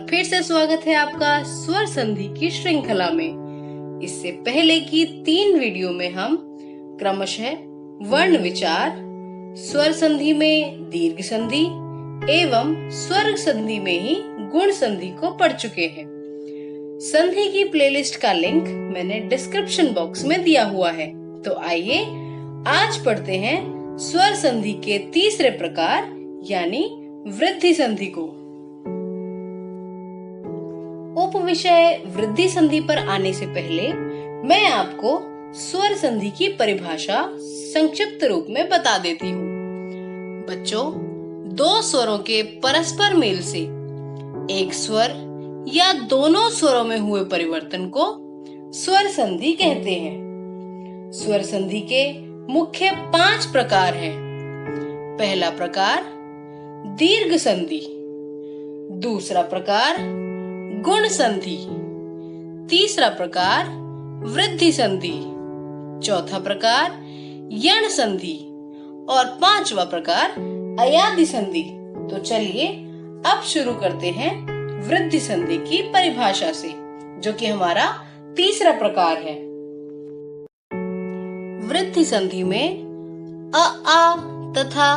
फिर से स्वागत है आपका स्वर संधि की श्रृंखला में। इससे पहले की 3 वीडियो में हम क्रमशः वर्ण विचार, स्वर संधि में दीर्घ संधि एवं स्वर संधि में ही गुण संधि को पढ़ चुके हैं। संधि की प्लेलिस्ट का लिंक मैंने डिस्क्रिप्शन बॉक्स में दिया हुआ है। तो आइए आज पढ़ते हैं स्वर संधि के तीसरे प्रकार यानी वृद्धि संधि को। उपविषय वृद्धि संधि पर आने से पहले मैं आपको स्वर संधि की परिभाषा संक्षिप्त रूप में बता देती हूँ। बच्चों, 2 स्वरों के परस्पर मेल से एक स्वर या दोनों स्वरों में हुए परिवर्तन को स्वर संधि कहते हैं। स्वर संधि के मुख्य 5 प्रकार हैं। पहला प्रकार दीर्घ संधि, दूसरा प्रकार गुण संधि, तीसरा प्रकार वृद्धि संधि, चौथा प्रकार यण संधि और 5वां प्रकार अयादि संधि। तो चलिए अब शुरू करते हैं वृद्धि संधि की परिभाषा से, जो कि हमारा तीसरा प्रकार है। वृद्धि संधि में अ आ तथा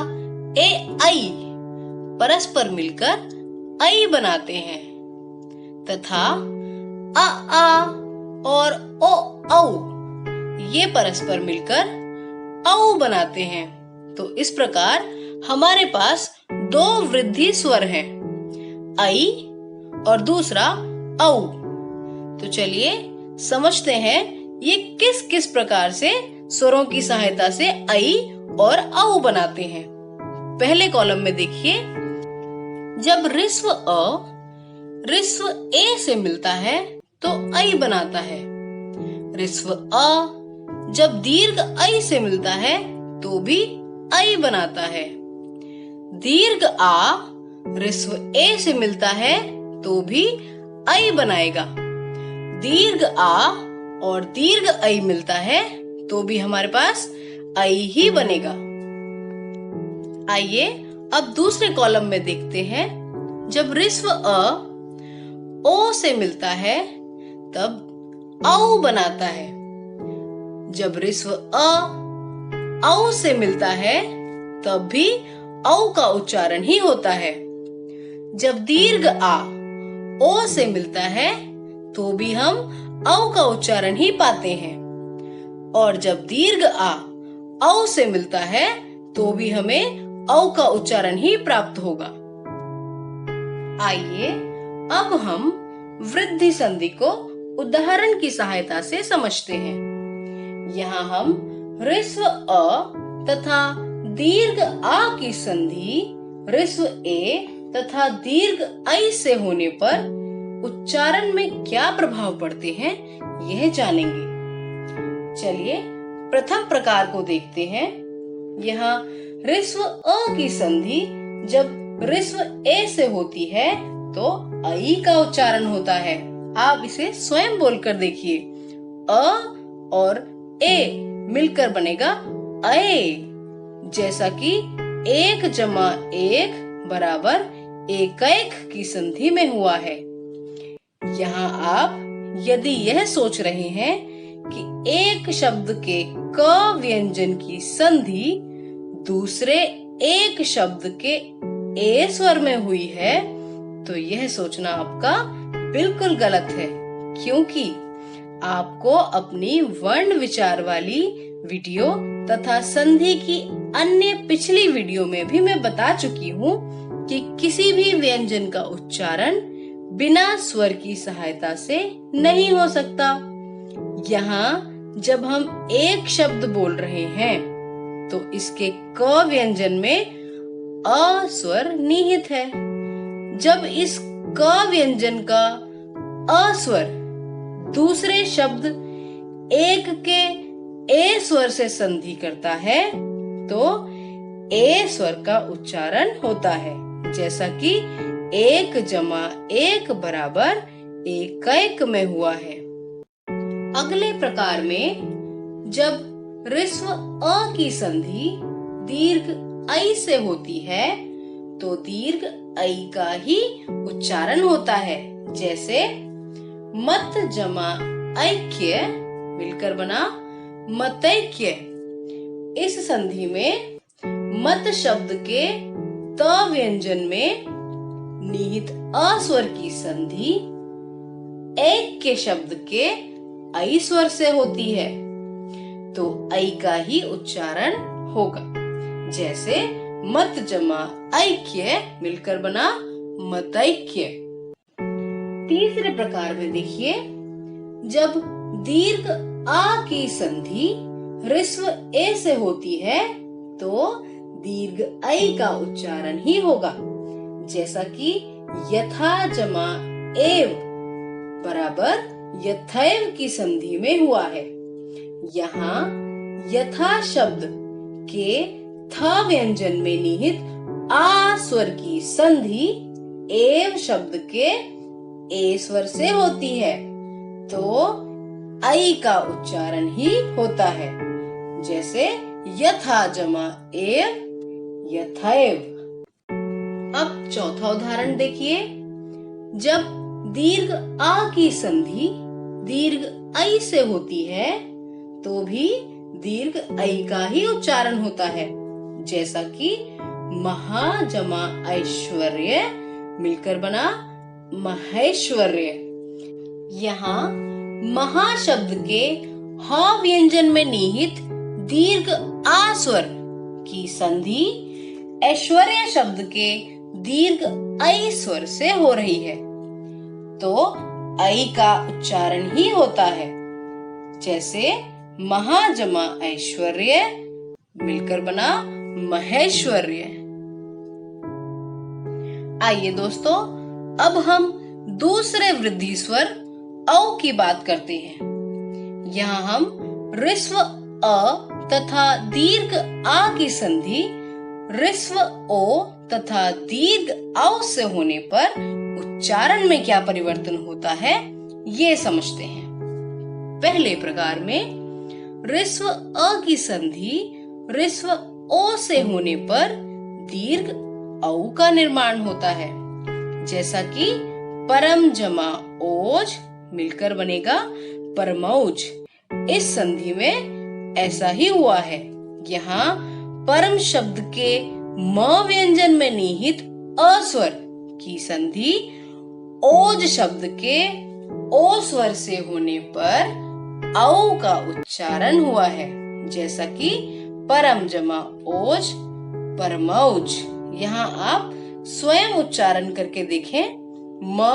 ए आई परस्पर मिलकर ऐ बनाते हैं तथा अ आ और ओ औ ये परस्पर मिलकर औ बनाते हैं। तो इस प्रकार हमारे पास 2 वृद्धि स्वर हैं, ऐ और दूसरा औ। तो चलिए समझते हैं ये किस किस प्रकार से स्वरों की सहायता से ऐ और औ बनाते हैं। पहले कॉलम में देखिए, जब ऋस्व अ ऋस्व ए से मिलता है तो ऐ बनाता है। ऋस्व अ जब दीर्घ ऐ से मिलता है तो भी ऐ बनाता है। दीर्घ आ ऋस्व ए से मिलता है तो भी ऐ बनाएगा। दीर्घ आ और दीर्घ ऐ मिलता है तो भी हमारे पास ऐ ही बनेगा। आइए अब दूसरे कॉलम में देखते हैं, जब ऋस्व अ ओ से मिलता है तब औ बनाता है। जब ऋस्व अ औ से मिलता है तब भी औ का उच्चारण ही होता है। जब दीर्घ आ ओ से मिलता है तो भी हम औ का उच्चारण ही पाते हैं और जब दीर्घ आ औ से मिलता है तो भी हमें औ का उच्चारण ही प्राप्त होगा। आइए अब हम वृद्धि संधि को उदाहरण की सहायता से समझते हैं। यहाँ हम ऋस्व अ तथा दीर्घ आ की संधि ऋस्व ए तथा दीर्घ ऐ से होने पर उच्चारण में क्या प्रभाव पड़ते हैं यह जानेंगे। चलिए प्रथम प्रकार को देखते हैं। यहाँ ऋस्व अ की संधि जब ऋस्व ए से होती है तो ऐ का उच्चारण होता है। आप इसे स्वयं बोलकर देखिए, अ और ए मिलकर बनेगा ऐ, जैसा कि 1 जमा 1 बराबर एकैक की संधि में हुआ है। यहाँ आप यदि यह सोच रहे हैं कि एक शब्द के क व्यंजन की संधि दूसरे एक शब्द के ए स्वर में हुई है, तो यह सोचना आपका बिल्कुल गलत है, क्योंकि आपको अपनी वर्ण विचार वाली वीडियो तथा संधि की अन्य पिछली वीडियो में भी मैं बता चुकी हूँ कि किसी भी व्यंजन का उच्चारण बिना स्वर की सहायता से नहीं हो सकता। यहाँ जब हम एक शब्द बोल रहे हैं तो इसके क व्यंजन में अ स्वर निहित है। जब इस क व्यंजन का अ स्वर दूसरे शब्द एक के ए स्वर से संधि करता है तो ए स्वर का उच्चारण होता है, जैसा कि 1 जमा 1 बराबर एकैक में हुआ है। अगले प्रकार में जब ऋस्व अ की संधि दीर्घ ऐ से होती है तो दीर्घ ऐ का ही उच्चारण होता है। जैसे मत जमा ऐक्य मिलकर बना मतैक्य। इस संधि में मत शब्द के त व्यंजन में निहित अ स्वर की संधि ऐक्य शब्द के ऐ स्वर से होती है, तो ऐ का ही उच्चारण होगा। जैसे मत जमा ऐक्य मिलकर बना मतैक्य। तीसरे प्रकार में देखिए, जब दीर्घ आ की संधि ह्रस्व ए से होती है तो दीर्घ ऐ का उच्चारण ही होगा। जैसा कि यथा जमा एव बराबर यथैव की संधि में हुआ है। यहाँ यथा शब्द के थ व्यंजन में निहित आ स्वर की संधि एव शब्द के ए स्वर से होती है, तो ऐ का उच्चारण ही होता है। जैसे यथा जमा एव यथैव। अब चौथा उदाहरण देखिए, जब दीर्घ आ की संधि दीर्घ ऐ से होती है तो भी दीर्घ ऐ का ही उच्चारण होता है। जैसा कि महा जमा ऐश्वर्य मिलकर बना महेश्वर्य। यहाँ महा शब्द के ह व्यंजन में निहित दीर्घ आ स्वर की संधि ऐश्वर्य शब्द के दीर्घ ऐ स्वर से हो रही है, तो ऐ का उच्चारण ही होता है। जैसे महा जमा ऐश्वर्य मिलकर बना महेश्वर्य। आइए दोस्तों, अब हम दूसरे वृद्धि स्वर औ की बात करते हैं। यहाँ हम ह्रस्व अ तथा दीर्घ आ की संधि ह्रस्व ओ तथा दीर्घ औ से होने पर उच्चारण में क्या परिवर्तन होता है ये समझते हैं। पहले प्रकार में ह्रस्व अ की संधि ह्रस्व ओ से होने पर दीर्घ औ का निर्माण होता है। जैसा कि परम जमा ओज मिलकर बनेगा परमौज। इस संधि में ऐसा ही हुआ है। यहाँ परम शब्द के म व्यंजन में निहित अ स्वर की संधि ओज शब्द के ओ स्वर से होने पर औ का उच्चारण हुआ है। जैसा कि परम जमा ओज परमौज। यहाँ आप स्वयं उच्चारण करके देखें। म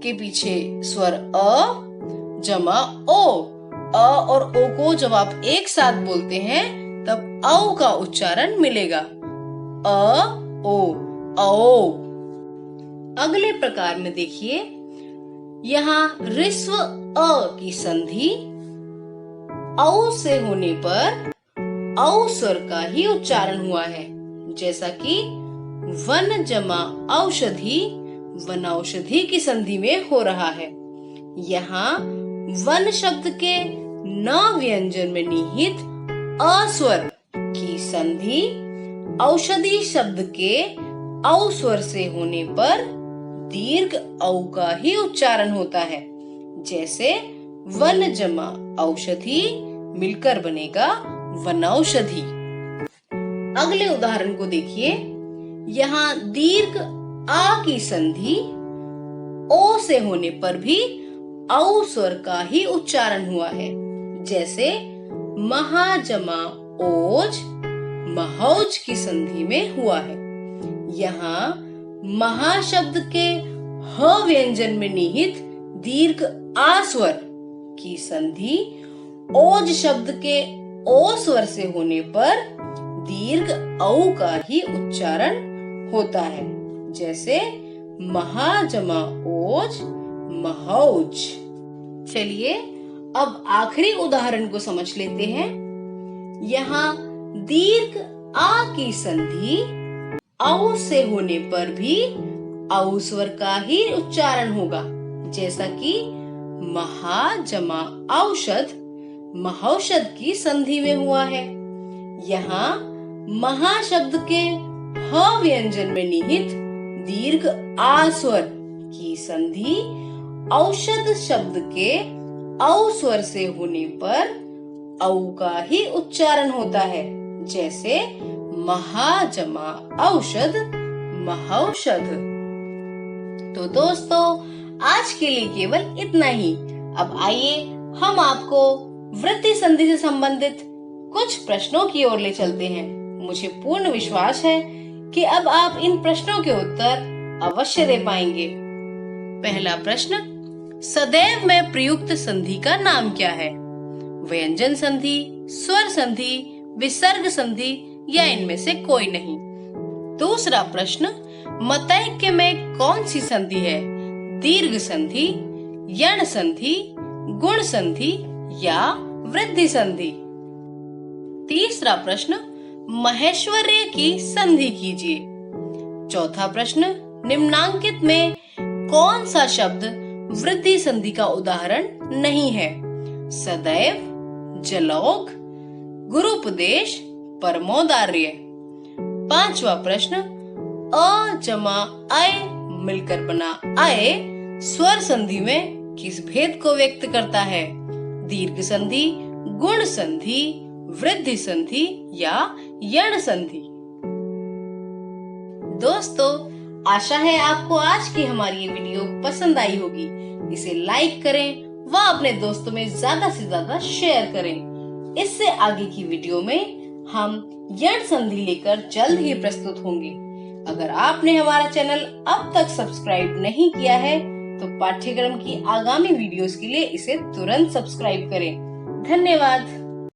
के पीछे स्वर अ जमा ओ। अ और ओ को जब आप एक साथ बोलते हैं तब औ का उच्चारण मिलेगा। अ ओ औ। अगले प्रकार में देखिए, यहाँ ह्रस्व अ की संधि औ से होने पर औ स्वर का ही उच्चारण हुआ है। जैसा कि वन जमा औषधि वनौषधि की संधि में हो रहा है। यहाँ वन शब्द के न व्यंजन में निहित अ स्वर की संधि औषधि शब्द के औ स्वर से होने पर दीर्घ औ का ही उच्चारण होता है। जैसे वन जमा औषधि मिलकर बनेगा वनौषधि। अगले उदाहरण को देखिए, यहाँ दीर्घ आ की संधि ओ से होने पर भी औ स्वर का ही उच्चारण हुआ है। जैसे महा जमा ओज महौज की संधि में हुआ है। यहाँ महा शब्द के ह व्यंजन में निहित दीर्घ आ स्वर की संधि ओज शब्द के ओ स्वर से होने पर दीर्घ औ का ही उच्चारण होता है। जैसे महा जमा ओज महौज। चलिए अब आखिरी उदाहरण को समझ लेते हैं। यहाँ दीर्घ आ की संधि औ से होने पर भी औ स्वर का ही उच्चारण होगा। जैसा कि महा जमा औषध महौषध की संधि में हुआ है। यहाँ महा शब्द के ह व्यंजन में निहित दीर्घ आ स्वर की संधि औषध शब्द के औ स्वर से होने पर औ का ही उच्चारण होता है, जैसे महाजमा औषध, महौषध। तो दोस्तों, आज के लिए केवल इतना ही। अब आइए हम आपको वृद्धि संधि से संबंधित कुछ प्रश्नों की ओर ले चलते हैं। मुझे पूर्ण विश्वास है कि अब आप इन प्रश्नों के उत्तर अवश्य दे पाएंगे। पहला प्रश्न, सदैव में प्रयुक्त संधि का नाम क्या है? व्यंजन संधि, स्वर संधि, विसर्ग संधि या इनमें से कोई नहीं। दूसरा प्रश्न, मतैक्य में कौन सी संधि है? दीर्घ संधि, यण संधि, गुण संधि या वृद्धि संधि। तीसरा प्रश्न, महेश्वर्य की संधि कीजिए। चौथा प्रश्न, निम्नांकित में कौन सा शब्द वृद्धि संधि का उदाहरण नहीं है? सदैव, जलौघ, गुरुपदेश, परमोदार्य। पांचवा प्रश्न, अ जमा अय मिलकर बना अय स्वर संधि में किस भेद को व्यक्त करता है? दीर्घ संधि, गुण संधि, वृद्धि संधि या यण संधि। दोस्तों, आशा है आपको आज की हमारी ये वीडियो पसंद आई होगी। इसे लाइक करें व अपने दोस्तों में ज्यादा से ज्यादा शेयर करें। इससे आगे की वीडियो में हम यण संधि लेकर जल्द ही प्रस्तुत होंगे। अगर आपने हमारा चैनल अब तक सब्सक्राइब नहीं किया है तो पाठ्यक्रम की आगामी वीडियोस के लिए इसे तुरंत सब्सक्राइब करें। धन्यवाद।